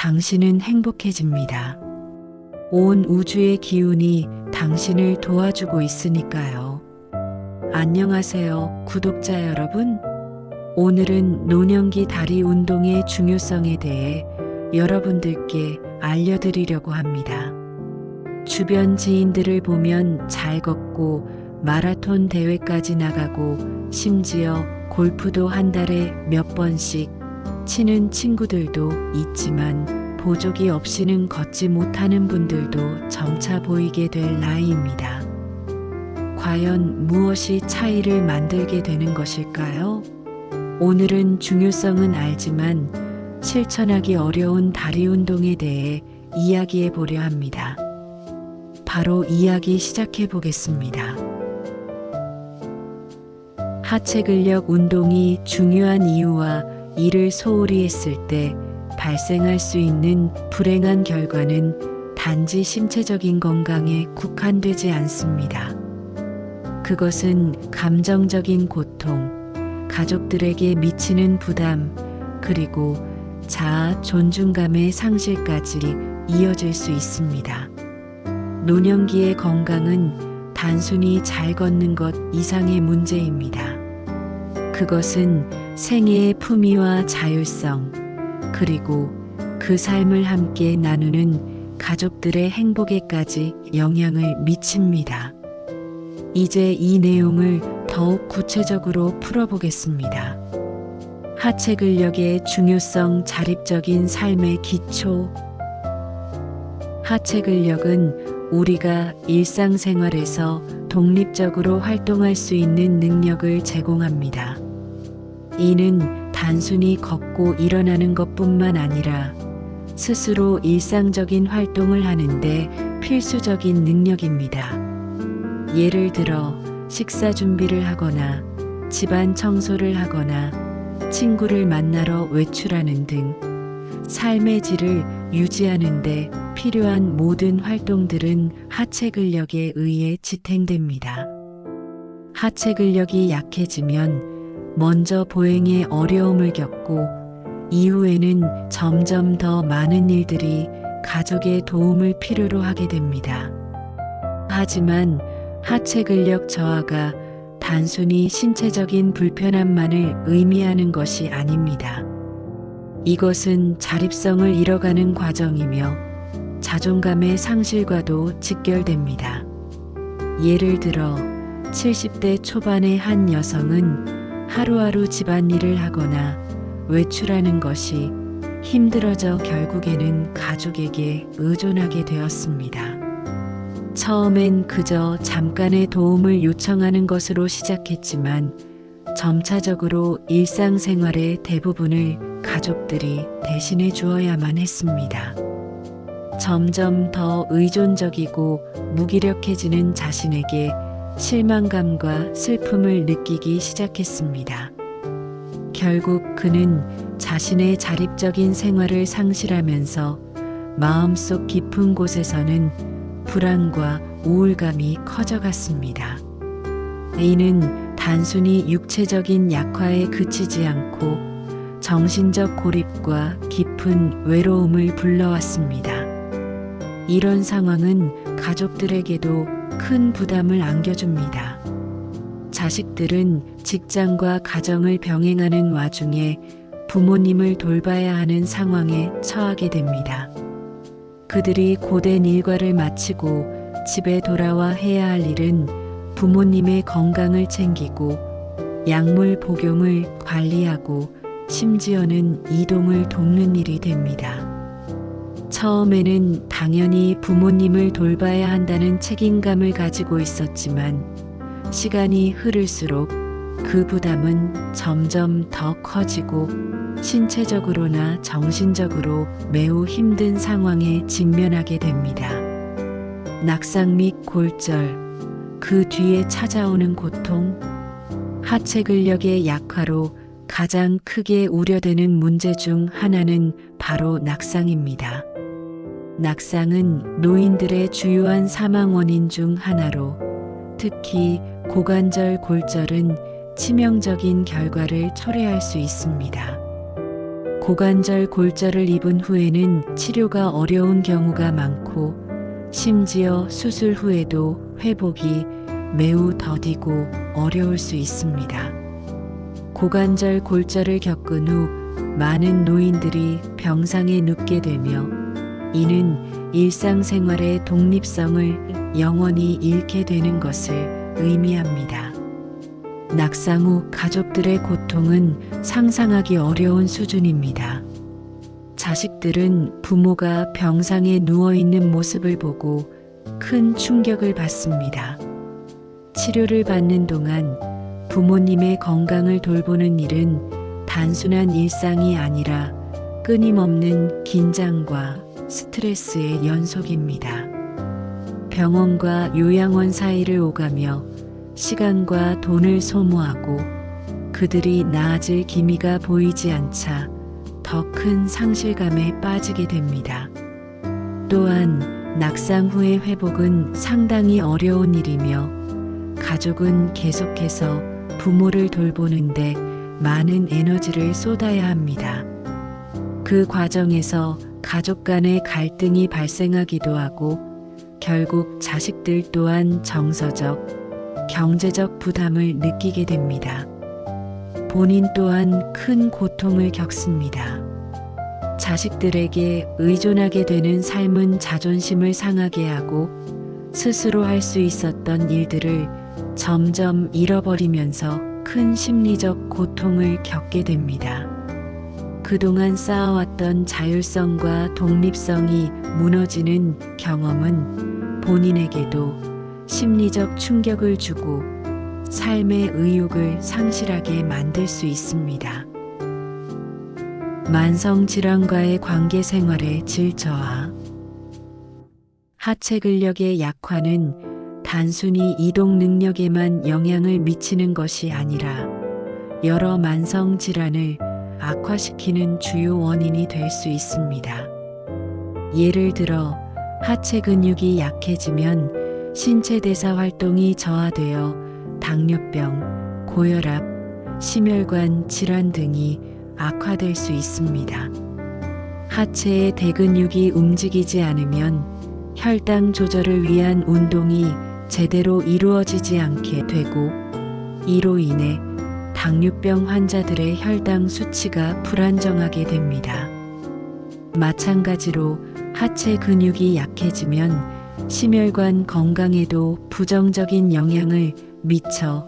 당신은 행복해집니다. 온 우주의 기운이 당신을 도와주고 있으니까요. 안녕하세요, 구독자 여러분. 오늘은 노년기 다리 운동의 중요성에 대해 여러분들께 알려드리려고 합니다. 주변 지인들을 보면 잘 걷고 마라톤 대회까지 나가고 심지어 골프도 한 달에 몇 번씩 치는 친구들도 있지만 보조기 없이는 걷지 못하는 분들도 점차 보이게 될 나이입니다. 과연 무엇이 차이를 만들게 되는 것일까요? 오늘은 중요성은 알지만 실천하기 어려운 다리 운동에 대해 이야기해 보려 합니다. 바로 이야기 시작해 보겠습니다. 하체 근력 운동이 중요한 이유와 이를 소홀히 했을 때 발생할 수 있는 불행한 결과는 단지 신체적인 건강에 국한되지 않습니다. 그것은 감정적인 고통, 가족들에게 미치는 부담, 그리고 자아 존중감의 상실까지 이어질 수 있습니다. 노년기의 건강은 단순히 잘 걷는 것 이상의 문제입니다. 그것은 생애의 품위와 자율성, 그리고 그 삶을 함께 나누는 가족들의 행복에까지 영향을 미칩니다. 이제 이 내용을 더욱 구체적으로 풀어보겠습니다. 하체 근력의 중요성, 자립적인 삶의 기초. 하체 근력은 우리가 일상생활에서 독립적으로 활동할 수 있는 능력을 제공합니다. 이는 단순히 걷고 일어나는 것뿐만 아니라 스스로 일상적인 활동을 하는데 필수적인 능력입니다. 예를 들어 식사 준비를 하거나 집안 청소를 하거나 친구를 만나러 외출하는 등 삶의 질을 유지하는 데 필요한 모든 활동들은 하체 근력에 의해 지탱됩니다. 하체 근력이 약해지면 먼저 보행에 어려움을 겪고 이후에는 점점 더 많은 일들이 가족의 도움을 필요로 하게 됩니다. 하지만 하체 근력 저하가 단순히 신체적인 불편함만을 의미하는 것이 아닙니다. 이것은 자립성을 잃어가는 과정이며 자존감의 상실과도 직결됩니다. 예를 들어 70대 초반의 한 여성은 하루하루 집안일을 하거나 외출하는 것이 힘들어져 결국에는 가족에게 의존하게 되었습니다. 처음엔 그저 잠깐의 도움을 요청하는 것으로 시작했지만 점차적으로 일상생활의 대부분을 가족들이 대신해 주어야만 했습니다. 점점 더 의존적이고 무기력해지는 자신에게 실망감과 슬픔을 느끼기 시작했습니다. 결국 그는 자신의 자립적인 생활을 상실하면서 마음속 깊은 곳에서는 불안과 우울감이 커져갔습니다. 이는 단순히 육체적인 약화에 그치지 않고 정신적 고립과 깊은 외로움을 불러왔습니다. 이런 상황은 가족들에게도 큰 부담을 안겨줍니다. 자식들은 직장과 가정을 병행하는 와중에 부모님을 돌봐야 하는 상황에 처하게 됩니다. 그들이 고된 일과를 마치고 집에 돌아와 해야 할 일은 부모님의 건강을 챙기고 약물 복용을 관리하고 심지어는 이동을 돕는 일이 됩니다. 처음에는 당연히 부모님을 돌봐야 한다는 책임감을 가지고 있었지만 시간이 흐를수록 그 부담은 점점 더 커지고 신체적으로나 정신적으로 매우 힘든 상황에 직면하게 됩니다. 낙상 및 골절, 그 뒤에 찾아오는 고통, 하체 근력의 약화로 가장 크게 우려되는 문제 중 하나는 바로 낙상입니다. 낙상은 노인들의 주요한 사망 원인 중 하나로 특히 고관절 골절은 치명적인 결과를 초래할 수 있습니다. 고관절 골절을 입은 후에는 치료가 어려운 경우가 많고 심지어 수술 후에도 회복이 매우 더디고 어려울 수 있습니다. 고관절 골절을 겪은 후 많은 노인들이 병상에 눕게 되며 이는 일상생활의 독립성을 영원히 잃게 되는 것을 의미합니다. 낙상 후 가족들의 고통은 상상하기 어려운 수준입니다. 자식들은 부모가 병상에 누워있는 모습을 보고 큰 충격을 받습니다. 치료를 받는 동안 부모님의 건강을 돌보는 일은 단순한 일상이 아니라 끊임없는 긴장과 스트레스의 연속입니다. 병원과 요양원 사이를 오가며 시간과 돈을 소모하고 그들이 나아질 기미가 보이지 않자 더 큰 상실감에 빠지게 됩니다. 또한 낙상 후의 회복은 상당히 어려운 일이며 가족은 계속해서 부모를 돌보는데 많은 에너지를 쏟아야 합니다. 그 과정에서 가족 간의 갈등이 발생하기도 하고 결국 자식들 또한 정서적, 경제적 부담을 느끼게 됩니다. 본인 또한 큰 고통을 겪습니다. 자식들에게 의존하게 되는 삶은 자존심을 상하게 하고 스스로 할 수 있었던 일들을 점점 잃어버리면서 큰 심리적 고통을 겪게 됩니다. 그동안 쌓아왔던 자율성과 독립성이 무너지는 경험은 본인에게도 심리적 충격을 주고 삶의 의욕을 상실하게 만들 수 있습니다. 만성질환과의 관계 생활의 질 저하. 하체 근력의 약화는 단순히 이동 능력에만 영향을 미치는 것이 아니라 여러 만성 질환을 악화시키는 주요 원인이 될 수 있습니다. 예를 들어 하체 근육이 약해지면 신체 대사 활동이 저하되어 당뇨병, 고혈압, 심혈관 질환 등이 악화될 수 있습니다. 하체의 대근육이 움직이지 않으면 혈당 조절을 위한 운동이 제대로 이루어지지 않게 되고 이로 인해 당뇨병 환자들의 혈당 수치가 불안정하게 됩니다. 마찬가지로 하체 근육이 약해지면 심혈관 건강에도 부정적인 영향을 미쳐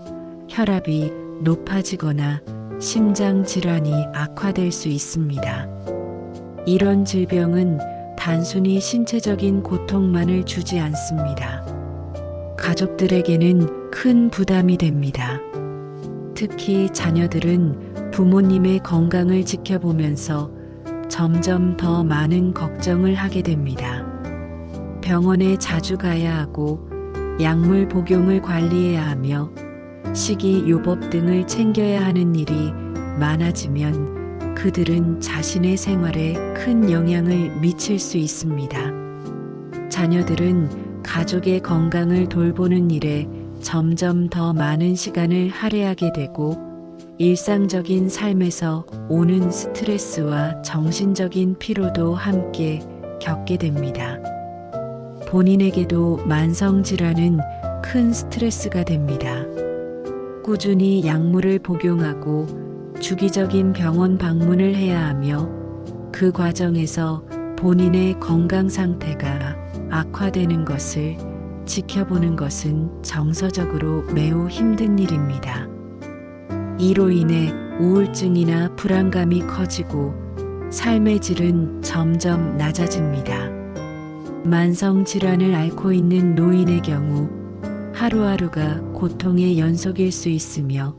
혈압이 높아지거나 심장 질환이 악화될 수 있습니다. 이런 질병은 단순히 신체적인 고통만을 주지 않습니다. 가족들에게는 큰 부담이 됩니다. 특히 자녀들은 부모님의 건강을 지켜보면서 점점 더 많은 걱정을 하게 됩니다. 병원에 자주 가야 하고 약물 복용을 관리해야 하며 식이요법 등을 챙겨야 하는 일이 많아지면 그들은 자신의 생활에 큰 영향을 미칠 수 있습니다. 자녀들은 가족의 건강을 돌보는 일에 점점 더 많은 시간을 할애하게 되고 일상적인 삶에서 오는 스트레스와 정신적인 피로도 함께 겪게 됩니다. 본인에게도 만성질환은 큰 스트레스가 됩니다. 꾸준히 약물을 복용하고 주기적인 병원 방문을 해야 하며 그 과정에서 본인의 건강 상태가 악화되는 것을 지켜보는 것은 정서적으로 매우 힘든 일입니다. 이로 인해 우울증이나 불안감이 커지고 삶의 질은 점점 낮아집니다. 만성 질환을 앓고 있는 노인의 경우 하루하루가 고통의 연속일 수 있으며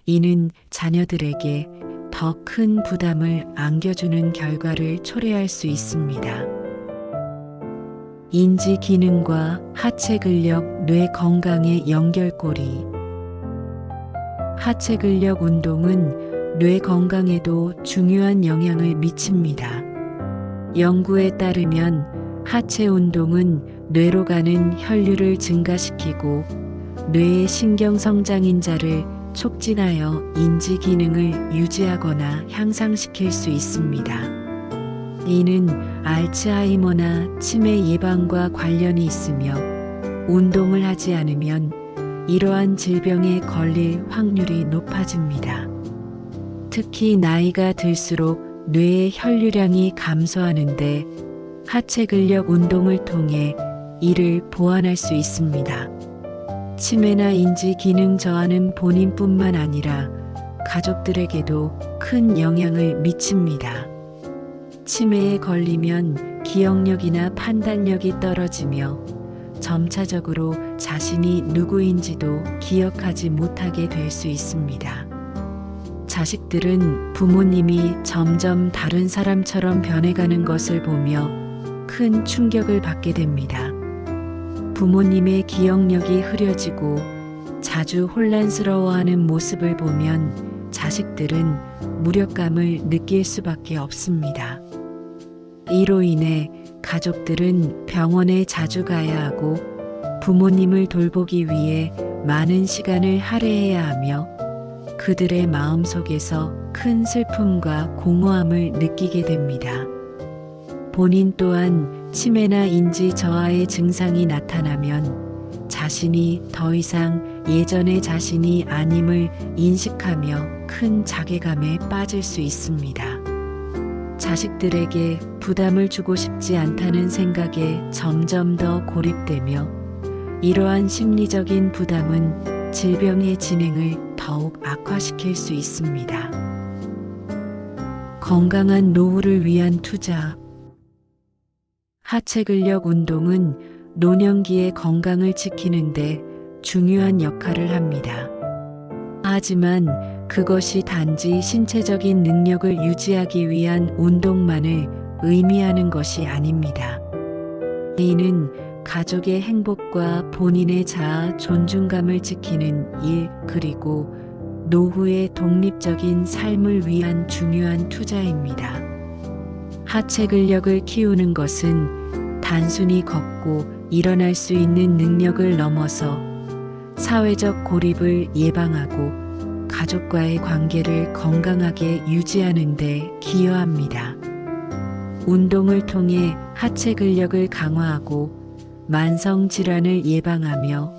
이는 자녀들에게 더 큰 부담을 안겨주는 결과를 초래할 수 있습니다. 인지 기능과 하체 근력, 뇌 건강의 연결고리. 하체 근력 운동은 뇌 건강에도 중요한 영향을 미칩니다. 연구에 따르면 하체 운동은 뇌로 가는 혈류를 증가시키고 뇌의 신경 성장인자를 촉진하여 인지 기능을 유지하거나 향상시킬 수 있습니다. 이는 알츠하이머나 치매 예방과 관련이 있으며 운동을 하지 않으면 이러한 질병에 걸릴 확률이 높아집니다. 특히 나이가 들수록 뇌의 혈류량이 감소하는데 하체 근력 운동을 통해 이를 보완할 수 있습니다. 치매나 인지 기능 저하는 본인뿐만 아니라 가족들에게도 큰 영향을 미칩니다. 치매에 걸리면 기억력이나 판단력이 떨어지며 점차적으로 자신이 누구인지도 기억하지 못하게 될 수 있습니다. 자식들은 부모님이 점점 다른 사람처럼 변해가는 것을 보며 큰 충격을 받게 됩니다. 부모님의 기억력이 흐려지고 자주 혼란스러워하는 모습을 보면 자식들은 무력감을 느낄 수밖에 없습니다. 이로 인해 가족들은 병원에 자주 가야 하고 부모님을 돌보기 위해 많은 시간을 할애해야 하며 그들의 마음속에서 큰 슬픔과 공허함을 느끼게 됩니다. 본인 또한 치매나 인지 저하의 증상이 나타나면 자신이 더 이상 예전의 자신이 아님을 인식하며 큰 자괴감에 빠질 수 있습니다. 자식들에게 부담을 주고 싶지 않다는 생각에 점점 더 고립되며 이러한 심리적인 부담은 질병의 진행을 더욱 악화시킬 수 있습니다. 건강한 노후를 위한 투자. 하체 근력 운동은 노년기의 건강을 지키는데 중요한 역할을 합니다. 하지만 그것이 단지 신체적인 능력을 유지하기 위한 운동만을 의미하는 것이 아닙니다. 이는 가족의 행복과 본인의 자아 존중감을 지키는 일, 그리고 노후의 독립적인 삶을 위한 중요한 투자입니다. 하체 근력을 키우는 것은 단순히 걷고 일어날 수 있는 능력을 넘어서 사회적 고립을 예방하고 가족과의 관계를 건강하게 유지하는 데 기여합니다. 운동을 통해 하체 근력을 강화하고 만성 질환을 예방하며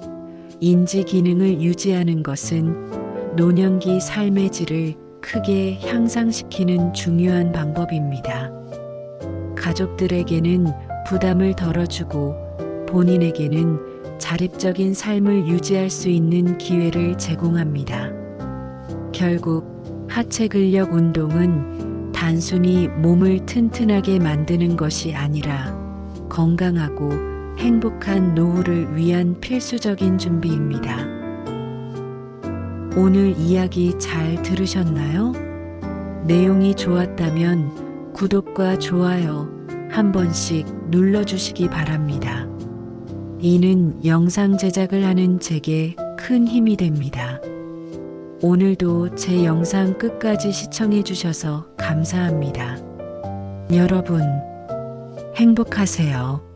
인지 기능을 유지하는 것은 노년기 삶의 질을 크게 향상시키는 중요한 방법입니다. 가족들에게는 부담을 덜어주고 본인에게는 자립적인 삶을 유지할 수 있는 기회를 제공합니다. 결국 하체 근력 운동은 단순히 몸을 튼튼하게 만드는 것이 아니라 건강하고 행복한 노후를 위한 필수적인 준비입니다. 오늘 이야기 잘 들으셨나요? 내용이 좋았다면 구독과 좋아요 한 번씩 눌러주시기 바랍니다. 이는 영상 제작을 하는 제게 큰 힘이 됩니다. 오늘도 제 영상 끝까지 시청해 주셔서 감사합니다. 여러분, 행복하세요.